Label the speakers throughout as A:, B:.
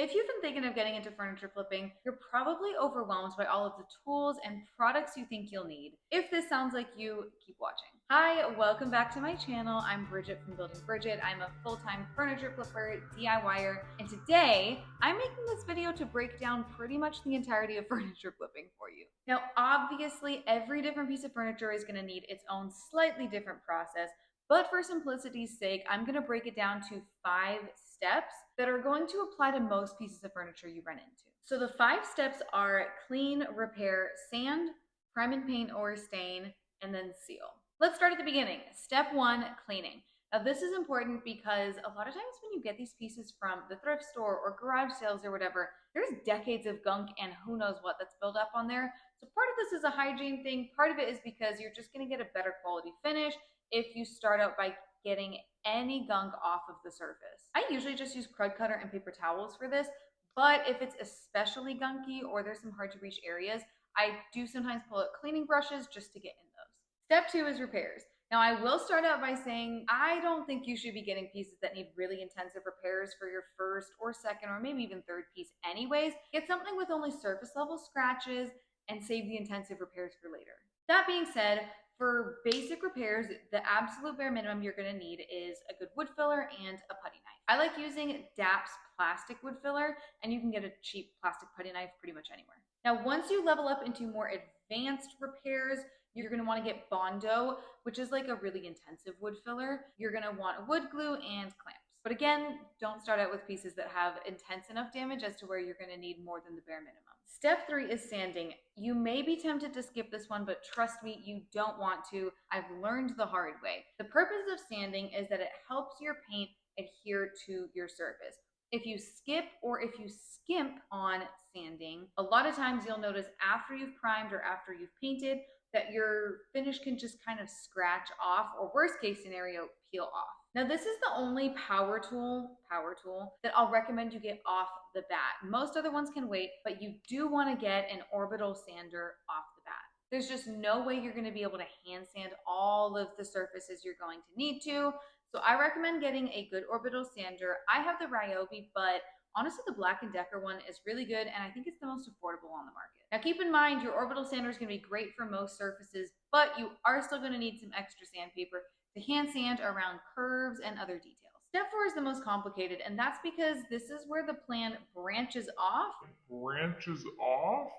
A: If you've been thinking of getting into furniture flipping, you're probably overwhelmed by all of the tools and products you think you'll need. If this sounds like you, keep watching. Hi, welcome back to my channel. I'm Bridget from Building Bridget. I'm a full-time furniture flipper, DIYer, and today I'm making this video to break down pretty much the entirety of furniture flipping for you. Now, obviously, every different piece of furniture is going to need its own slightly different process, but for simplicity's sake, I'm going to break it down to 5 steps that are going to apply to most pieces of furniture you run into. So the 5 steps are clean, repair, sand, prime and paint or stain, and then seal. Let's start at the beginning. Step 1, cleaning. Now this is important because a lot of times when you get these pieces from the thrift store or garage sales or whatever, there's decades of gunk and who knows what that's built up on there. So part of this is a hygiene thing. Part of it is because you're just going to get a better quality finish if you start out by getting any gunk off of the surface. I usually just use crud cutter and paper towels for this, but if it's especially gunky or there's some hard to reach areas, I do sometimes pull out cleaning brushes just to get in those. Step 2 is repairs. Now I will start out by saying I don't think you should be getting pieces that need really intensive repairs for your first or second or maybe even third piece anyways. Get something with only surface level scratches and save the intensive repairs for later. That being said, for basic repairs, the absolute bare minimum you're going to need is a good wood filler and a putty knife. I like using DAP's plastic wood filler, and you can get a cheap plastic putty knife pretty much anywhere. Now, once you level up into more advanced repairs, you're going to want to get Bondo, which is like a really intensive wood filler. You're going to want wood glue and clamps. But again, don't start out with pieces that have intense enough damage as to where you're going to need more than the bare minimum. Step 3 is sanding. You may be tempted to skip this one, but trust me, you don't want to. I've learned the hard way. The purpose of sanding is that it helps your paint adhere to your surface. If you skip or if you skimp on sanding, a lot of times you'll notice after you've primed or after you've painted that your finish can just kind of scratch off, or worst case scenario, peel off. Now this is the only power tool that I'll recommend you get off the bat. Most other ones can wait, but you do want to get an orbital sander off the bat. There's just no way you're going to be able to hand sand all of the surfaces you're going to need to. So I recommend getting a good orbital sander. I have the Ryobi, but honestly, the Black & Decker one is really good, and I think it's the most affordable on the market. Now, keep in mind, your orbital sander is going to be great for most surfaces, but you are still going to need some extra sandpaper to hand sand around curves and other details. Step 4 is the most complicated, and that's because this is where the plan branches off.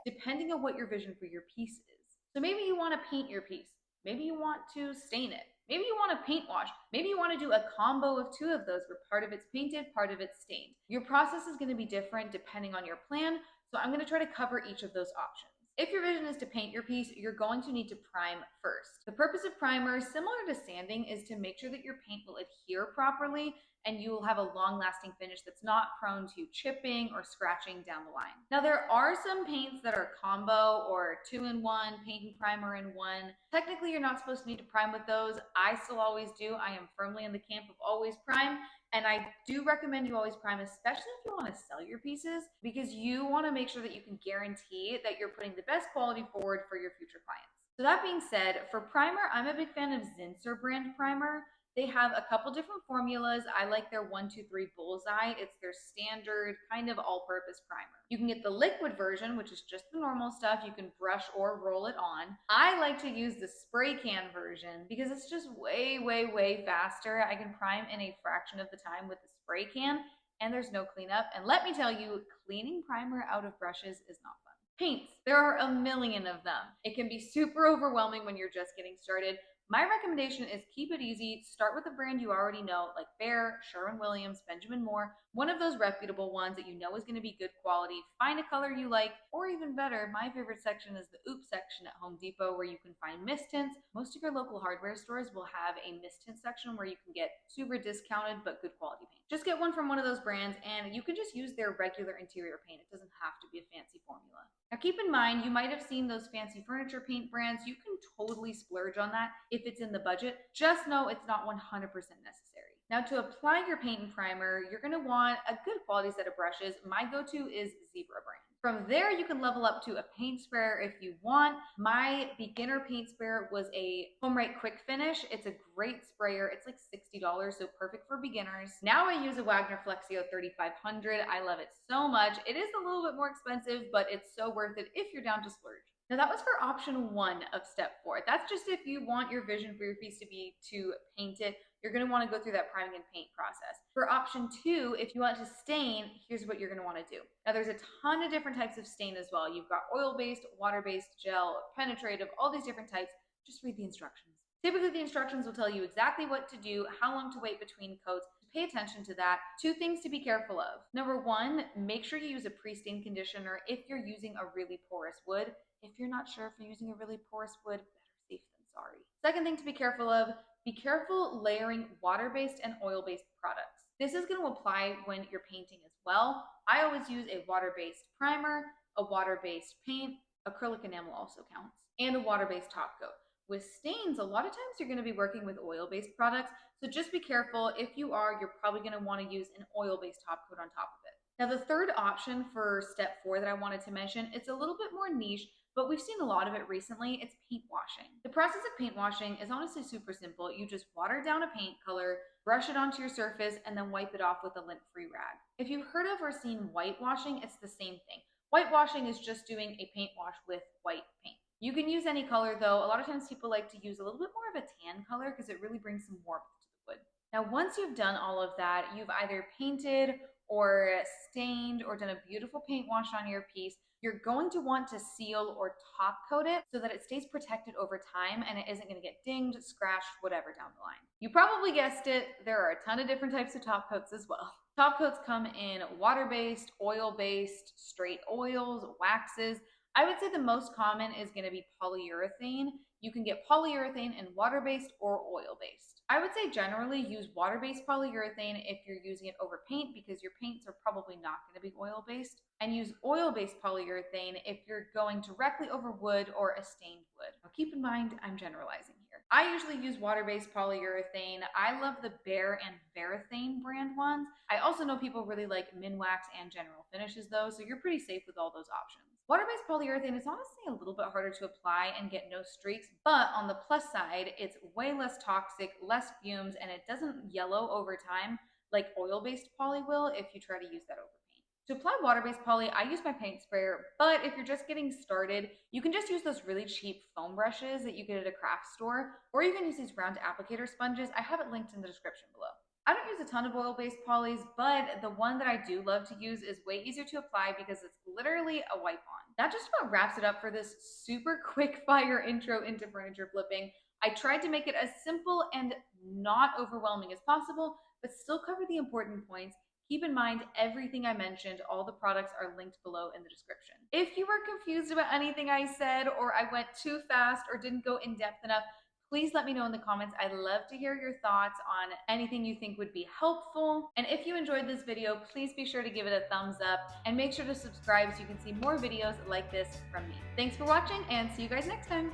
A: Depending on what your vision for your piece is. So maybe you want to paint your piece. Maybe you want to stain it. Maybe you want to paint wash. Maybe you want to do a combo of 2 of those where part of it's painted, part of it's stained. Your process is going to be different depending on your plan, so I'm going to try to cover each of those options. If your vision is to paint your piece, you're going to need to prime first. The purpose of primer, similar to sanding, is to make sure that your paint will adhere properly and you will have a long-lasting finish that's not prone to chipping or scratching down the line. Now, there are some paints that are combo or 2-in-1, paint and primer in one. Technically, you're not supposed to need to prime with those. I still always do. I am firmly in the camp of always prime. And I do recommend you always prime, especially if you want to sell your pieces, because you want to make sure that you can guarantee that you're putting the best quality forward for your future clients. So that being said, for primer, I'm a big fan of Zinsser brand primer. They have a couple different formulas. I like their 1-2-3 Bullseye. It's their standard kind of all-purpose primer. You can get the liquid version, which is just the normal stuff. You can brush or roll it on. I like to use the spray can version because it's just way, way, way faster. I can prime in a fraction of the time with the spray can, and there's no cleanup. And let me tell you, cleaning primer out of brushes is not fun. Paints, there are a million of them. It can be super overwhelming when you're just getting started. My recommendation is keep it easy. Start with a brand you already know, like Behr, Sherwin-Williams, Benjamin Moore, one of those reputable ones that you know is going to be good quality. Find a color you like, or even better, my favorite section is the Oops section at Home Depot, where you can find mist tints. Most of your local hardware stores will have a mist tint section where you can get super discounted but good quality paint. Just get one from one of those brands, and you can just use their regular interior paint. It doesn't have to be a fancy formula. Now keep in mind, you might have seen those fancy furniture paint brands. You can totally splurge on that if it's in the budget. Just know it's not 100% necessary. Now to apply your paint and primer, you're going to want a good quality set of brushes. My go-to is Zebra brand. From there, you can level up to a paint sprayer if you want. My beginner paint sprayer was a Home Right Quick Finish. It's a great sprayer. It's like $60, so perfect for beginners. Now I use a Wagner Flexio 3500. I love it so much. It is a little bit more expensive, but it's so worth it if you're down to splurge. Now that was for option 1 of step 4. That's just if you want your vision for your piece to be to paint it. You're going to want to go through that priming and paint process. For option 2, if you want to stain, here's what you're going to want to do. Now there's a ton of different types of stain as well. You've got oil-based, water-based, gel, penetrative, all these different types. Just read the instructions. Typically the instructions will tell you exactly what to do, how long to wait between coats. Pay attention to that. 2 things to be careful of. Number 1, make sure you use a pre-stain conditioner if you're using a really porous wood. If you're not sure if you're using a really porous wood, better safe than sorry. Second thing to be careful of, be careful layering water-based and oil-based products. This is going to apply when you're painting as well. I always use a water-based primer, a water-based paint, acrylic enamel also counts, and a water-based top coat. With stains, a lot of times you're going to be working with oil-based products, so just be careful. If you are, you're probably going to want to use an oil-based top coat on top of it. Now the third option for step 4 that I wanted to mention, it's a little bit more niche, but we've seen a lot of it recently. It's paint washing. The process of paint washing is honestly super simple. You just water down a paint color, brush it onto your surface, and then wipe it off with a lint-free rag. If you've heard of or seen whitewashing, it's the same thing. Whitewashing is just doing a paint wash with white paint. You can use any color though. A lot of times people like to use a little bit more of a tan color because it really brings some warmth to the wood. Now once you've done all of that, you've either painted or stained or done a beautiful paint wash on your piece. You're going to want to seal or top coat it so that it stays protected over time and it isn't going to get dinged, scratched, whatever down the line. You probably guessed it, there are a ton of different types of top coats as well. Top coats come in water-based, oil-based, straight oils, waxes. I would say the most common is going to be polyurethane. You can get polyurethane in water-based or oil-based. I would say generally use water-based polyurethane if you're using it over paint because your paints are probably not going to be oil-based, and use oil-based polyurethane if you're going directly over wood or a stained wood. Now keep in mind, I'm generalizing here. I usually use water-based polyurethane. I love the Behr and Varathane brand ones. I also know people really like Minwax and General Finishes though, so you're pretty safe with all those options. Water-based polyurethane is honestly a little bit harder to apply and get no streaks, but on the plus side, it's way less toxic, less fumes, and it doesn't yellow over time like oil-based poly will if you try to use that over paint. To apply water-based poly, I use my paint sprayer, but if you're just getting started, you can just use those really cheap foam brushes that you get at a craft store, or you can use these round applicator sponges. I have it linked in the description below. I don't use a ton of oil-based polys, but the one that I do love to use is way easier to apply because it's literally a wipe-on. That just about wraps it up for this super quick fire intro into furniture flipping. I tried to make it as simple and not overwhelming as possible, but still cover the important points. Keep in mind everything I mentioned, all the products are linked below in the description. If you were confused about anything I said, or I went too fast or didn't go in depth enough, please let me know in the comments. I'd love to hear your thoughts on anything you think would be helpful. And if you enjoyed this video, please be sure to give it a thumbs up and make sure to subscribe so you can see more videos like this from me. Thanks for watching and see you guys next time.